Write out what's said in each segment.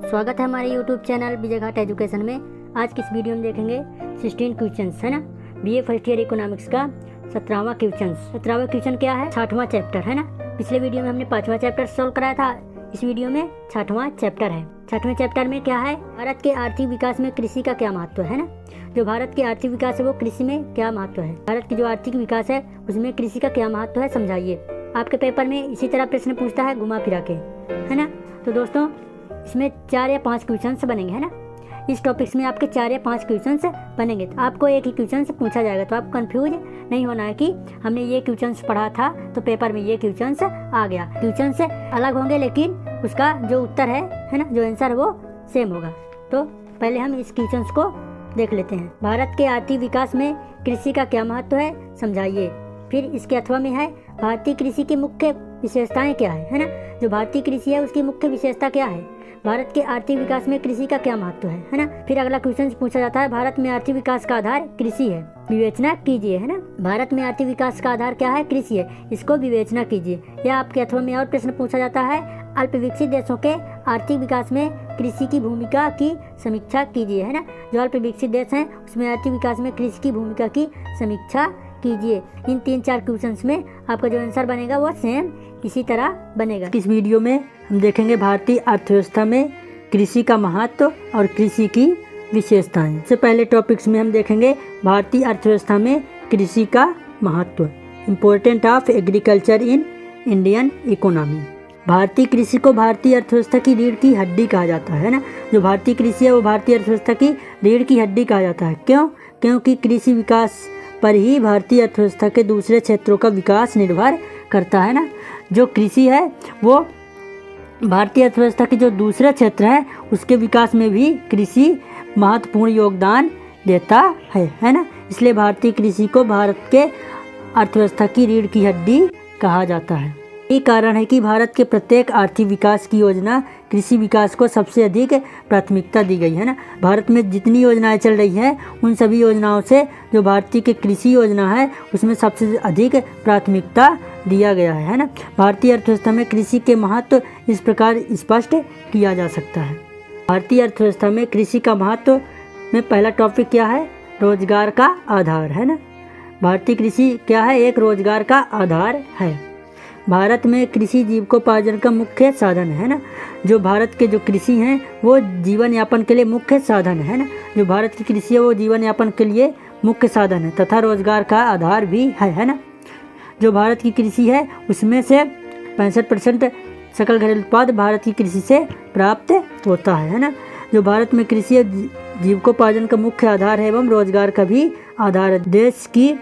स्वागत है हमारे YouTube channel Vijay Ghat education में। आज की इस वीडियो में देखेंगे 16 क्वेश्चंस है ना, बीए फर्स्ट ईयर इकोनॉमिक्स का 17वां क्वेश्चन। 17वां क्वेश्चन क्या है? 60वां चैप्टर है ना। पिछले वीडियो में हमने 5वां चैप्टर सोल्व कराया था, इस वीडियो में 60वां चैप्टर है। 60वें चैप्टर में क्या है? भारत के आर्थिक विकास में कृषि का क्या महत्व है ना। जो भारत के आर्थिक विकास है वो कृषि में क्या महत्व है, भारत की जो आर्थिक विकास है उसमें कृषि का क्या महत्व है, समझाइए। आपके पेपर में इसी तरह प्रश्न पूछता है घुमा फिरा के, है ना। तो दोस्तों इसमें 4 या 5 क्वेश्चंस बनेंगे, है ना। इस टॉपिक्स में आपके 4 या 5 क्वेश्चंस बनेंगे। तो आपको एक ही क्वेश्चन पूछा जाएगा, तो आप कंफ्यूज नहीं होना है कि हमने ये क्वेश्चंस पढ़ा था तो पेपर में ये क्वेश्चंस आ गया। क्वेश्चन से अलग होंगे लेकिन उसका जो उत्तर है ना, जो आंसर है वो सेम होगा। तो पहले हम इस क्वेश्चंस को देख लेते हैं। भारत के आर्थिक विकास में कृषि का क्या महत्व है, समझाइए। फिर इसके अथवा में है भारतीय कृषि की मुख्य विशेषताएं क्या है ना। जो भारतीय कृषि है उसकी मुख्य विशेषता क्या है, भारत के आर्थिक विकास में कृषि का क्या महत्व है ना। फिर अगला क्वेश्चन पूछा जाता है भारत में आर्थिक विकास का आधार कृषि है, विवेचना कीजिए, है ना। भारत में आर्थिक विकास का आधार क्या है? कृषि है, इसको विवेचना कीजिए। या आपके अथवा में और प्रश्न पूछा जाता है अल्प विकसित देशों के आर्थिक विकास में कृषि की भूमिका की समीक्षा कीजिए, है ना। जो अल्प विकसित देश हैं उसमें आर्थिक विकास में कृषि की भूमिका की समीक्षा कीजिए। इन 3-4 क्वेश्चंस में आपका जो आंसर बनेगा वो सेम इसी तरह बनेगा। इस वीडियो में हम देखेंगे भारतीय अर्थव्यवस्था में कृषि का महत्व और कृषि की विशेषताएं। सबसे पहले टॉपिक्स में हम देखेंगे भारतीय अर्थव्यवस्था में कृषि का महत्व, important of agriculture in Indian economy. भारतीय कृषि को भारतीय अर्थव्यवस्था की रीढ़ की हड्डी कहा जाता है ना। जो भारतीय कृषि है वो भारतीय अर्थव्यवस्था की रीढ़ की हड्डी कहा जाता है। क्यों? क्योंकि कृषि विकास पर ही भारतीय अर्थव्यवस्था के दूसरे क्षेत्रों का विकास निर्भर करता है ना। जो कृषि है वो भारतीय अर्थव्यवस्था के जो दूसरे क्षेत्र है उसके विकास में भी कृषि महत्वपूर्ण योगदान देता है ना। इसलिए भारतीय कृषि को भारत के अर्थव्यवस्था की रीढ़ की हड्डी कहा जाता है। यही कारण है कि भारत के प्रत्येक आर्थिक विकास की योजना कृषि विकास को सबसे अधिक प्राथमिकता दी गई है ना। भारत में जितनी योजनाएं चल रही हैं उन सभी योजनाओं से जो भारतीय की कृषि योजना है उसमें सबसे अधिक प्राथमिकता दिया गया है ना। भारतीय अर्थव्यवस्था में कृषि के महत्व इस प्रकार स्पष्ट किया जा सकता है। भारतीय अर्थव्यवस्था में कृषि का महत्व में पहला टॉपिक क्या है? रोजगार का आधार, है ना। भारतीय कृषि क्या है? एक रोजगार का आधार है। भारत में कृषि जीविकोपार्जन का मुख्य साधन है ना। जो भारत के जो कृषि हैं वो जीवन यापन के लिए मुख्य साधन है ना। जो भारत की कृषि है वो जीवन यापन के लिए मुख्य साधन है तथा रोजगार का आधार भी है ना। जो भारत की कृषि है उसमें से 65% सकल घरेलू उत्पाद भारत की कृषि से प्राप्त होता है ना। जो भारत में कृषि जीविकोपार्जन का मुख्य आधार है एवं रोजगार का भी आधार है। देश की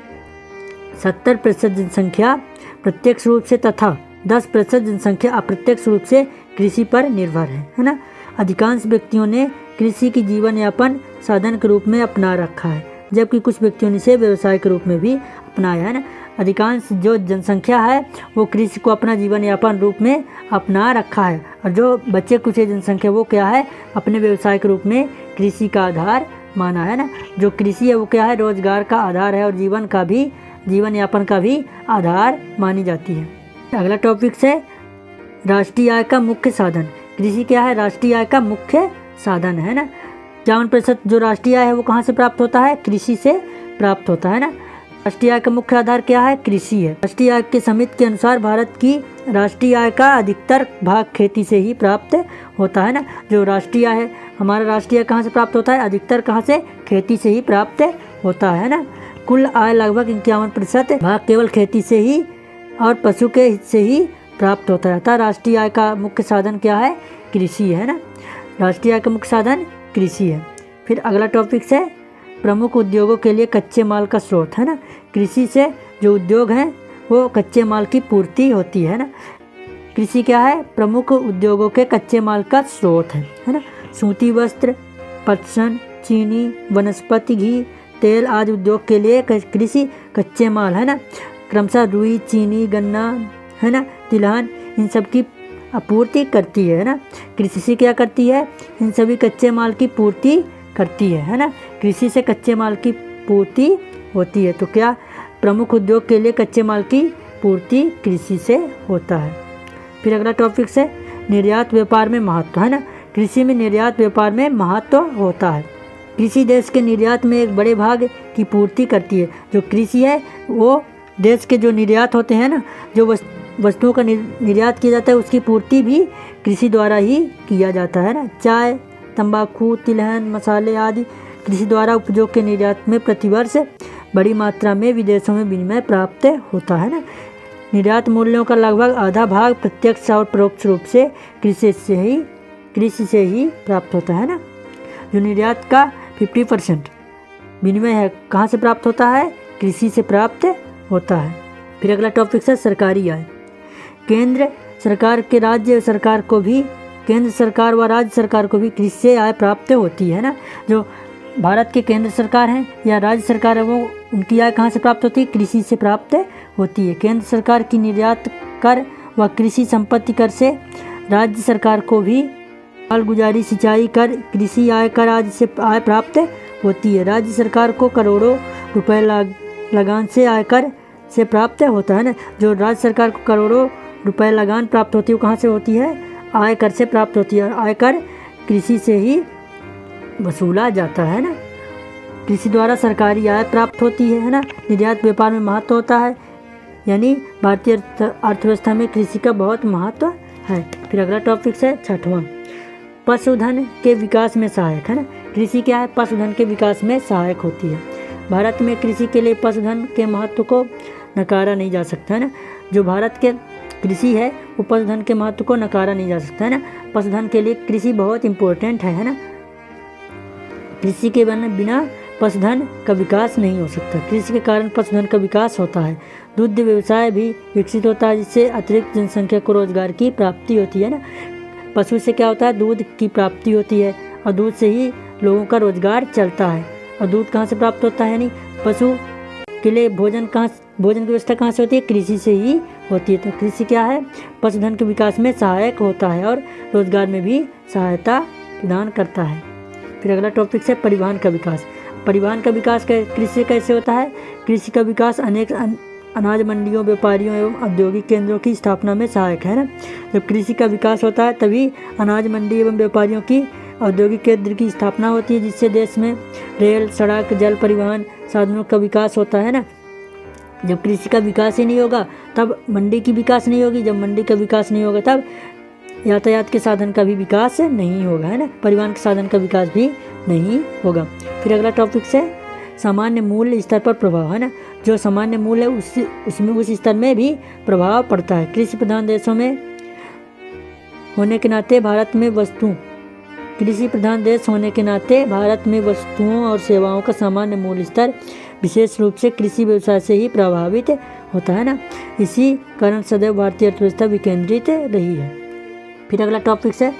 70% जनसंख्या प्रत्यक्ष रूप से तथा 10% जनसंख्या अप्रत्यक्ष रूप से कृषि पर निर्भर है ना। अधिकांश व्यक्तियों ने कृषि की जीवन यापन साधन के रूप में अपना रखा है, जबकि कुछ व्यक्तियों ने इसे व्यवसाय के रूप में भी अपनाया है ना। अधिकांश जो जनसंख्या है वो कृषि को अपना जीवन यापन रूप में अपना रखा है, और जो बच्चे कुछ जनसंख्या वो क्या है? अपने व्यवसाय के रूप में कृषि का आधार माना है ना। जो कृषि है वो क्या है? रोजगार का आधार है और जीवन यापन का भी आधार मानी जाती है। अगला टॉपिक है राष्ट्रीय आय का मुख्य साधन। कृषि क्या है? राष्ट्रीय आय का मुख्य साधन है ना। 51% जो राष्ट्रीय आय है वो कहाँ से प्राप्त होता है? कृषि से प्राप्त होता है ना। राष्ट्रीय आय का मुख्य आधार क्या है? कृषि है। राष्ट्रीय आय के समिति के अनुसार भारत की राष्ट्रीय आय का अधिकतर भाग खेती से ही प्राप्त होता है ना। जो राष्ट्रीय आय है हमारा राष्ट्रीय आय कहाँ से प्राप्त होता है? अधिकतर कहाँ से? खेती से ही प्राप्त होता है ना। कुल आय लगभग 51% भाग केवल खेती से ही और पशु के हित से ही प्राप्त होता है। राष्ट्रीय आय का मुख्य साधन क्या है? कृषि है ना। राष्ट्रीय आय का मुख्य साधन कृषि है। फिर अगला टॉपिक है प्रमुख उद्योगों के लिए कच्चे माल का स्रोत, है ना। कृषि से जो उद्योग हैं वो कच्चे माल की पूर्ति होती है ना। कृषि क्या है? प्रमुख उद्योगों के कच्चे माल का स्रोत है ना। सूती वस्त्र, पटसन, चीनी, वनस्पति घी, तेल आदि उद्योग के लिए कृषि कच्चे माल है ना। क्रमशः रुई, चीनी, गन्ना, है ना, तिलहन, इन सब की आपूर्ति करती है ना। कृषि क्या करती है? इन सभी कच्चे माल की पूर्ति करती है ना। कृषि से कच्चे माल की पूर्ति होती है। तो क्या प्रमुख उद्योग के लिए कच्चे माल की पूर्ति कृषि से होता है। फिर अगला टॉपिक है निर्यात व्यापार में महत्व, है ना। कृषि में निर्यात व्यापार में महत्व होता है। कृषि देश के निर्यात में एक बड़े भाग की पूर्ति करती है। जो कृषि है वो देश के जो निर्यात होते हैं ना, जो वस्तुओं का निर्यात किया जाता है, उसकी पूर्ति भी कृषि द्वारा ही किया जाता है ना। चाय, तंबाकू, तिलहन, मसाले आदि कृषि द्वारा उपयोग के निर्यात में प्रतिवर्ष बड़ी मात्रा में विदेशों में विनिमय प्राप्त होता है ना। निर्यात मूल्यों का लगभग आधा भाग प्रत्यक्ष और परोक्ष रूप से कृषि से ही प्राप्त होता है ना। जो निर्यात का 50% विनिमय है, कहाँ से प्राप्त होता है? कृषि से प्राप्त होता है। फिर अगला टॉपिक है सरकारी आय। केंद्र सरकार व राज्य सरकार को भी कृषि से आय प्राप्त होती है ना। जो भारत के केंद्र सरकार हैं या राज्य सरकार है, वो उनकी आय कहाँ से प्राप्त होती है? कृषि से प्राप्त होती है। केंद्र सरकार की निर्यात कर व कृषि संपत्ति कर से राज्य सरकार को भी मालगुजारी, सिंचाई कर, कृषि आय कर आदि से आय प्राप्त होती है। राज्य सरकार को करोड़ों रुपए लगान से आयकर से प्राप्त होता है ना। जो राज्य सरकार को करोड़ों रुपए लगान प्राप्त होती है, वो कहाँ से होती है? आयकर से प्राप्त होती है। आयकर कृषि से ही वसूला जाता है ना। कृषि द्वारा सरकारी आय प्राप्त होती है ना। निर्यात व्यापार में महत्व होता है, यानी भारतीय अर्थव्यवस्था में कृषि का बहुत महत्व है। फिर अगला टॉपिक है 6वां, पशुधन के विकास में सहायक है ना। कृषि क्या है? पशुधन के विकास में सहायक होती है। भारत में कृषि के लिए पशुधन के महत्व को नकारा नहीं जा सकता है ना। जो भारत के कृषि है वो पशुधन के महत्व को नकारा नहीं जा सकता है ना। पशुधन के लिए कृषि बहुत इम्पोर्टेंट है ना। कृषि के बिना पशुधन का विकास नहीं हो सकता। कृषि के कारण पशुधन का विकास होता है। दुग्ध व्यवसाय भी विकसित होता है, जिससे अतिरिक्त जनसंख्या को रोजगार की प्राप्ति होती है ना। पशु से क्या होता है? दूध की प्राप्ति होती है, और दूध से ही लोगों का रोजगार चलता है। और दूध कहाँ से प्राप्त होता है? यानी पशु के लिए भोजन की व्यवस्था कहाँ से होती है? कृषि से ही होती है। तो कृषि क्या है? पशुधन के विकास में सहायक होता है और रोजगार में भी सहायता प्रदान करता है। फिर अगला टॉपिक है परिवहन का विकास। परिवहन का विकास कृषि कैसे होता है? कृषि का विकास अनेक अनाज मंडियों, व्यापारियों एवं औद्योगिक केंद्रों की स्थापना में सहायक है ना। जब कृषि का विकास होता है तभी अनाज मंडी एवं व्यापारियों की औद्योगिक केंद्र की स्थापना होती है, जिससे देश में रेल, सड़क, जल परिवहन साधनों का विकास होता है ना। जब कृषि का विकास ही नहीं होगा तब मंडी की विकास नहीं होगी। जब मंडी का विकास नहीं होगा तब यातायात के साधन का भी विकास नहीं होगा है ना। परिवहन के साधन का विकास भी नहीं होगा। फिर अगला टॉपिक है सामान्य मूल्य स्तर पर प्रभाव है ना। जो सामान्य मूल्य है उसमें उस स्तर में भी प्रभाव पड़ता है। कृषि प्रधान देशों में होने के नाते भारत में वस्तुओं और सेवाओं का सामान्य मूल्य स्तर विशेष रूप से कृषि व्यवसाय से ही प्रभावित होता है ना। इसी कारण सदैव भारतीय अर्थव्यवस्था विकेंद्रित रही है। फिर अगला टॉपिक है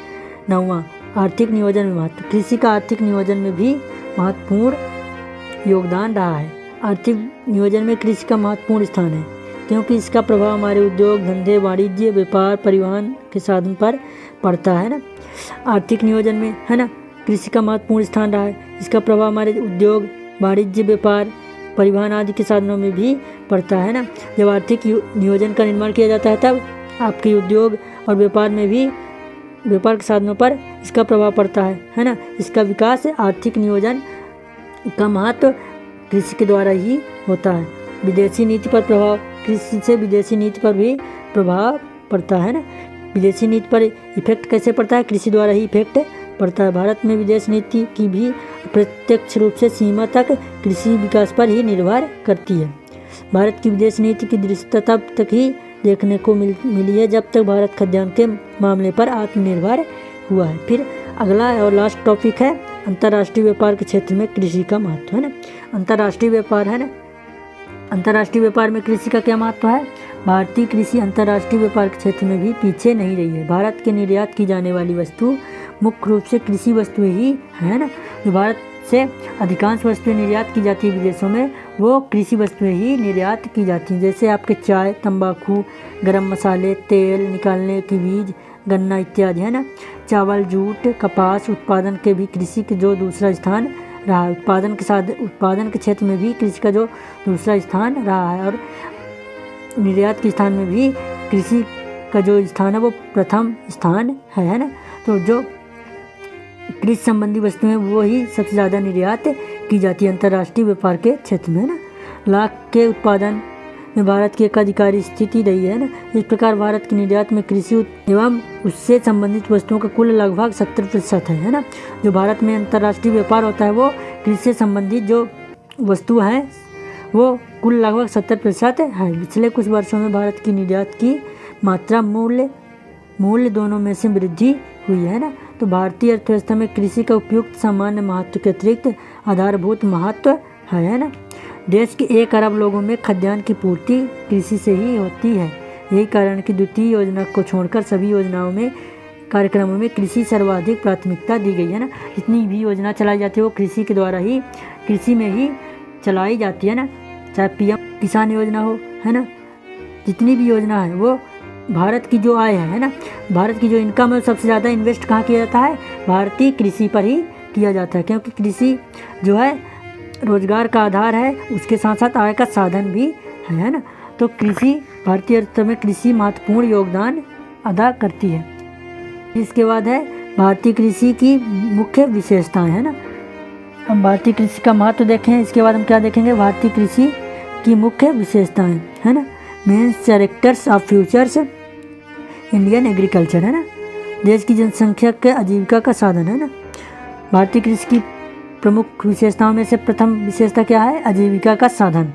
9वां, आर्थिक नियोजन में महत्व। कृषि का आर्थिक नियोजन में भी महत्वपूर्ण योगदान रहा है। आर्थिक नियोजन में कृषि का महत्वपूर्ण स्थान है, क्योंकि इसका प्रभाव हमारे उद्योग, धंधे, वाणिज्य, व्यापार, परिवहन के साधन पर पड़ता है ना। आर्थिक नियोजन में है ना कृषि का महत्वपूर्ण स्थान रहा है। इसका प्रभाव हमारे उद्योग, वाणिज्य, व्यापार, परिवहन आदि के साधनों में भी पड़ता है ना। जब आर्थिक नियोजन का निर्माण किया जाता है तब आपके उद्योग और व्यापार के साधनों पर इसका प्रभाव पड़ता है ना। इसका विकास आर्थिक नियोजन का महत्व कृषि के द्वारा ही होता है। विदेशी नीति पर प्रभाव, कृषि से विदेशी नीति पर भी प्रभाव पड़ता है ना। विदेशी नीति पर इफेक्ट कैसे पड़ता है? कृषि द्वारा ही इफेक्ट पड़ता है। भारत में विदेश नीति की भी प्रत्यक्ष रूप से सीमा तक कृषि विकास पर ही निर्भर करती है। भारत की विदेश नीति की दृश्यता तब तक ही देखने को मिली है जब तक भारत खाद्यान्न के मामले पर आत्मनिर्भर हुआ है। फिर अगला और लास्ट टॉपिक है अंतर्राष्ट्रीय व्यापार के क्षेत्र में कृषि का महत्व है ना। अंतर्राष्ट्रीय व्यापार है ना। अंतर्राष्ट्रीय व्यापार में कृषि का क्या महत्व है? भारतीय कृषि अंतर्राष्ट्रीय व्यापार के क्षेत्र में भी पीछे नहीं रही है। भारत के निर्यात की जाने वाली वस्तु मुख्य रूप से कृषि वस्तुएं ही है ना। जो भारत से अधिकांश वस्तुएं निर्यात की जाती है विदेशों में, वो कृषि वस्तुएं ही निर्यात की जाती हैं। जैसे आपके चाय, तंबाकू, गरम मसाले, तेल निकालने के बीज, गन्ना इत्यादि है ना। चावल, जूट, कपास उत्पादन के भी कृषि के जो दूसरा स्थान रहा है। उत्पादन के क्षेत्र में भी कृषि का जो दूसरा स्थान रहा है, और निर्यात के स्थान में भी कृषि का जो स्थान है वो प्रथम स्थान है ना। तो जो कृषि संबंधी वस्तुएं वो ही सबसे ज़्यादा निर्यात की जाती है अंतर्राष्ट्रीय व्यापार के क्षेत्र में, है ना। लाख के उत्पादन में भारत की एकाधिकारी स्थिति रही है ना। इस प्रकार भारत के निर्यात में कृषि एवं उससे संबंधित वस्तुओं का कुल लगभग 70% है ना। जो भारत में अंतर्राष्ट्रीय व्यापार होता है वो कृषि से संबंधित जो वस्तु हैं वो कुल लगभग 70% है। पिछले कुछ वर्षों में भारत की निर्यात की मात्रा मूल्य दोनों में से वृद्धि हुई है ना। तो भारतीय अर्थव्यवस्था में कृषि का उपयुक्त सामान्य महत्व के अतिरिक्त आधारभूत महत्व है ना। देश के 1 अरब लोगों में खाद्यान्न की पूर्ति कृषि से ही होती है। यही कारण कि द्वितीय योजना को छोड़कर सभी योजनाओं में कार्यक्रमों में कृषि सर्वाधिक प्राथमिकता दी गई है ना। जितनी भी योजना चलाई जाती है वो कृषि के द्वारा ही कृषि में ही चलाई जाती है ना। चाहे पीएम किसान योजना हो, है ना, जितनी भी योजना है वो भारत की जो आय है ना, भारत की जो इनकम है सबसे ज़्यादा इन्वेस्ट कहाँ किया जाता है, भारतीय कृषि पर ही किया जाता है। क्योंकि कृषि जो है रोजगार का आधार है, उसके साथ साथ आय का साधन भी है ना। तो कृषि भारतीय अर्थव्यवस्था में कृषि महत्वपूर्ण योगदान अदा करती है। इसके बाद है भारतीय कृषि की मुख्य विशेषताएं, है ना। हम भारतीय कृषि का महत्व देखें, इसके बाद हम क्या देखेंगे, भारतीय कृषि की मुख्य विशेषताएं, है ना। Main characters of futures Indian agriculture, है ना। देश की जनसंख्या के आजीविका का साधन, है ना। भारतीय कृषि की प्रमुख विशेषताओं में से प्रथम विशेषता क्या है, आजीविका का साधन।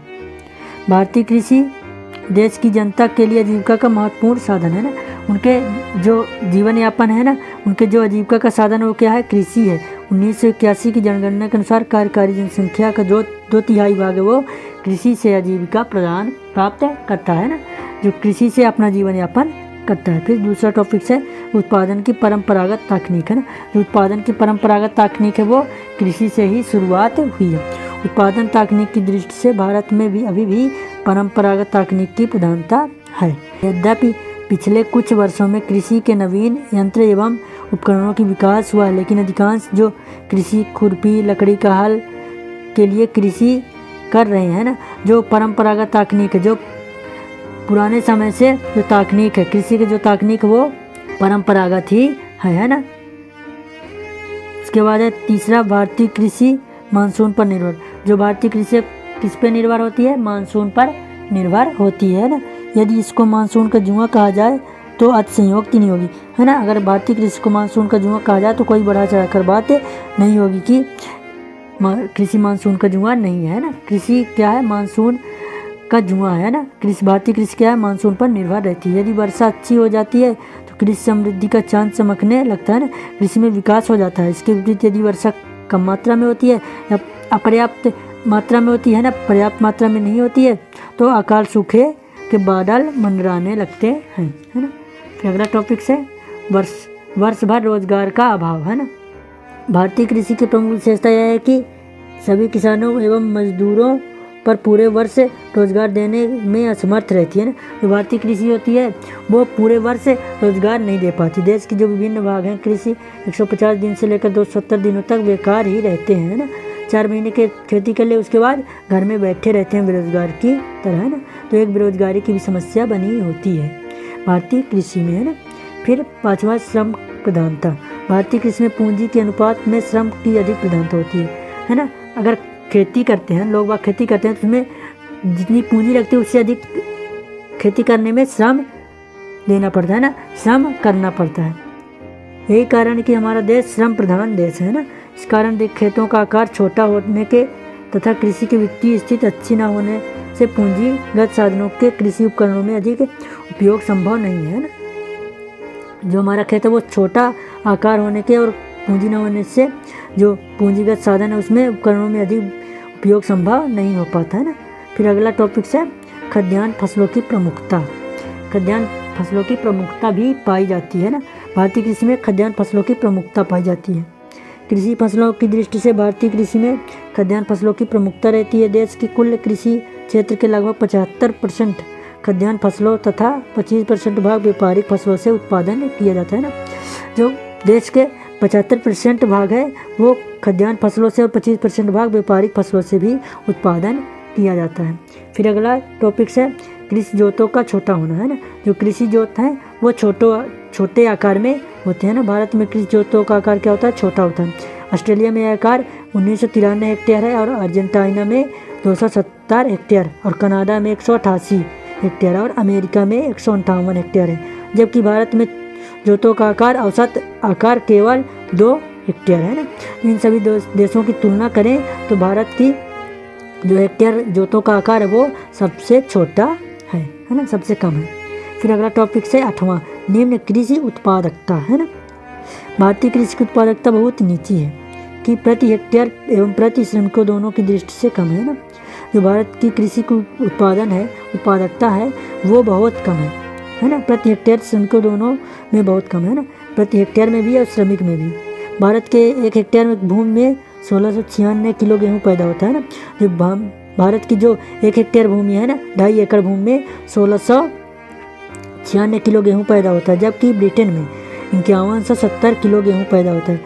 भारतीय कृषि देश की जनता के लिए आजीविका का महत्वपूर्ण साधन है ना। उनके जो जीवन यापन है ना, उनके जो आजीविका का साधन है वो क्या है, कृषि है। 1981 की जनगणना के अनुसार कार्यकारी जनसंख्या का जो 2/3 भाग है वो कृषि से आजीविका प्राप्त करता है ना, जो कृषि से अपना जीवन यापन करता है। फिर दूसरा टॉपिक है उत्पादन की परंपरागत तकनीक, है ना। जो उत्पादन की परंपरागत तकनीक है वो कृषि से ही शुरुआत हुई है। उत्पादन तकनीक की दृष्टि से भारत में भी अभी भी परंपरागत तकनीक की प्रधानता है। यद्यपि पिछले कुछ वर्षों में कृषि के नवीन यंत्र एवं उपकरणों की विकास हुआ है, लेकिन अधिकांश जो कृषि खुरपी, लकड़ी का हल के लिए कृषि कर रहे हैं ना। जो परंपरागत तकनीक है, जो पुराने समय से जो तकनीक है कृषि की, जो तकनीक वो परंपरागत ही है ना। उसके बाद है तीसरा, भारतीय कृषि मानसून पर निर्भर। जो भारतीय कृषि किस पे निर्भर होती है, मानसून पर निर्भर होती है ना। यदि इसको मानसून का जुआ कहा जाए तो अतिशयोक्ति नहीं होगी, है ना। अगर भारतीय कृषि को मानसून का जुआ कहा जाए तो कोई बढ़ा चढ़ा कर बात नहीं होगी कि कृषि मानसून का जुआ नहीं है ना। कृषि क्या है, मानसून का जुआ है ना। कृषि भारतीय कृषि क्या है, मानसून पर निर्भर रहती है। यदि वर्षा अच्छी हो जाती है तो कृषि समृद्धि का चांद चमकने लगता है ना, कृषि में विकास हो जाता है। इसके विपरीत यदि वर्षा कम मात्रा में होती है या अपर्याप्त मात्रा में होती है ना, पर्याप्त मात्रा में नहीं होती है तो अकाल सूखे के बादल मंडराने लगते हैं, है ना। फिर अगला टॉपिक है वर्ष भर रोजगार का अभाव, है ना। भारतीय कृषि की प्रमुख विशेषता यह है कि सभी किसानों एवं मजदूरों पर पूरे वर्ष रोजगार देने में असमर्थ रहती है ना। जो भारतीय कृषि होती है वो पूरे वर्ष रोजगार नहीं दे पाती। देश के जो विभिन्न भाग हैं कृषि 150 दिन से लेकर 270 दिनों तक बेकार ही रहते हैं, है ना। 4 महीने के खेती कर ले, उसके बाद घर में बैठे रहते हैं बेरोजगार की तरह, है ना। तो एक बेरोजगारी की भी समस्या बनी होती है भारतीय कृषि में, है ना। फिर 5वां, श्रम प्रधानता। भारतीय कृषि में पूंजी के अनुपात में श्रम की अधिक प्रधानता होती है ना। अगर खेती करते हैं लोग, बाग खेती करते हैं तो उसमें जितनी पूंजी लगती है उससे अधिक खेती करने में श्रम देना पड़ता है ना, श्रम करना पड़ता है। यही कारण कि हमारा देश श्रम प्रधान देश है ना। इस कारण खेतों का आकार छोटा होने के तथा कृषि की वित्तीय स्थिति अच्छी न होने से पूंजीगत साधनों के कृषि उपकरणों में अधिक उपयोग संभव नहीं है ना। जो हमारा खेत है वो छोटा आकार होने के और पूंजी न होने से जो पूंजीगत साधन है उसमें उपकरणों में अधिक उपयोग संभव नहीं हो पाता, है ना। फिर अगला टॉपिक है खाद्यान्न फसलों की प्रमुखता। खाद्यान्न फसलों की प्रमुखता भी पाई जाती है ना। भारतीय कृषि में खाद्यान्न फसलों की प्रमुखता पाई जाती है। कृषि फसलों की दृष्टि से भारतीय कृषि में खाद्यान्न फसलों की प्रमुखता रहती है। देश की कुल कृषि क्षेत्र के लगभग 75% खाद्यान्न फसलों तथा 25% भाग व्यापारिक फसलों से उत्पादन किया जाता है ना। जो देश के 75% भाग है वो खाद्यान्न फसलों से और 25% भाग व्यापारिक फसलों से भी उत्पादन किया जाता है। फिर अगला टॉपिक है कृषि जोतों का छोटा होना, है ना। जो कृषि जोत हैं वो छोटे आकार में होते हैं ना। भारत में कृषि जोतों का आकार क्या होता है, छोटा होता है। ऑस्ट्रेलिया में यह आकार 1993 हेक्टेयर है और अर्जेंटीना में 270 हेक्टेयर और कनाडा में 188 हेक्टेयर और अमेरिका में 158 हेक्टेयर है। जबकि भारत में जोतों का आकार औसत आकार केवल 2 हेक्टेयर है ना। इन सभी देशों की तुलना करें तो भारत की जो हेक्टेयर जोतों का आकार है वो सबसे छोटा है ना, सबसे कम है। फिर अगला टॉपिक से 8वां, निम्न कृषि उत्पादकता, है ना। भारतीय कृषि की उत्पादकता बहुत नीची है कि प्रति हेक्टेयर एवं प्रति श्रमिकों दोनों की दृष्टि से कम है ना। जो भारत की कृषि की उत्पादकता है वो बहुत कम है ना। प्रति हेक्टेयर श्रमिकों दोनों में बहुत कम है ना, प्रति हेक्टेयर में भी और श्रमिक में भी। भारत के 1 हेक्टेयर में भूमि में 1696 किलो गेहूँ पैदा होता है ना। जो भारत की जो 1 हेक्टेयर भूमि है ना, 2.5 एकड़ भूमि में 1696 किलो गेहूँ पैदा होता है। जबकि ब्रिटेन में 5170 किलो गेहूँ पैदा होता है।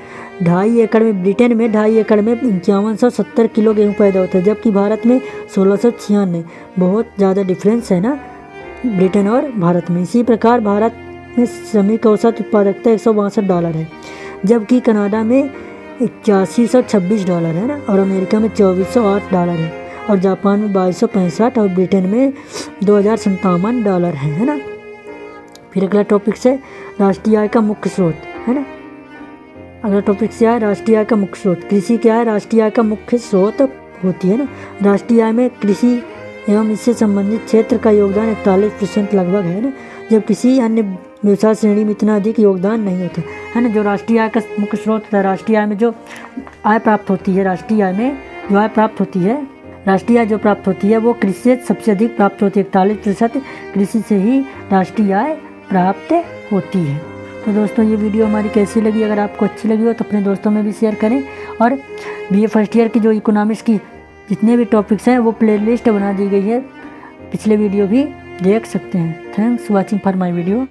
2.5 एकड़ में ब्रिटेन में 2.5 एकड़ में 5170 किलो गेहूँ पैदा होता है, जबकि भारत में 1696। बहुत ज़्यादा डिफरेंस है ना ब्रिटेन और भारत में। इसी प्रकार भारत में श्रमिक औसत उत्पादकता $162 है, जबकि कनाडा में $8126 है ना और अमेरिका में $2408 है और जापान में 2265 और ब्रिटेन में $2057 है ना। फिर अगला टॉपिक से राष्ट्रीय आय का मुख्य स्रोत, है ना। अगला टॉपिक से है राष्ट्रीय आय का मुख्य स्रोत। कृषि क्या है, राष्ट्रीय आय का मुख्य स्रोत होती है ना। राष्ट्रीय आय में कृषि एवं इससे संबंधित क्षेत्र का योगदान 41% लगभग है ना, जब किसी अन्य व्यवसाय श्रेणी में इतना अधिक योगदान नहीं होता है ना। जो राष्ट्रीय आय का मुख्य स्रोत होता है, राष्ट्रीय आय में जो आय प्राप्त होती है, राष्ट्रीय आय में जो आय प्राप्त होती है, राष्ट्रीय आय जो प्राप्त होती है वो कृषि से सबसे अधिक प्राप्त होती है। 41% कृषि से ही राष्ट्रीय आय प्राप्त होती है। तो दोस्तों ये वीडियो हमारी कैसी लगी, अगर आपको अच्छी लगी हो तो अपने दोस्तों में भी शेयर करें और BA फर्स्ट ईयर की जो इकोनॉमिक्स की जितने भी टॉपिक्स हैं वो प्लेलिस्ट बना दी गई है, पिछले वीडियो भी देख सकते हैं। Thanks watching for my video.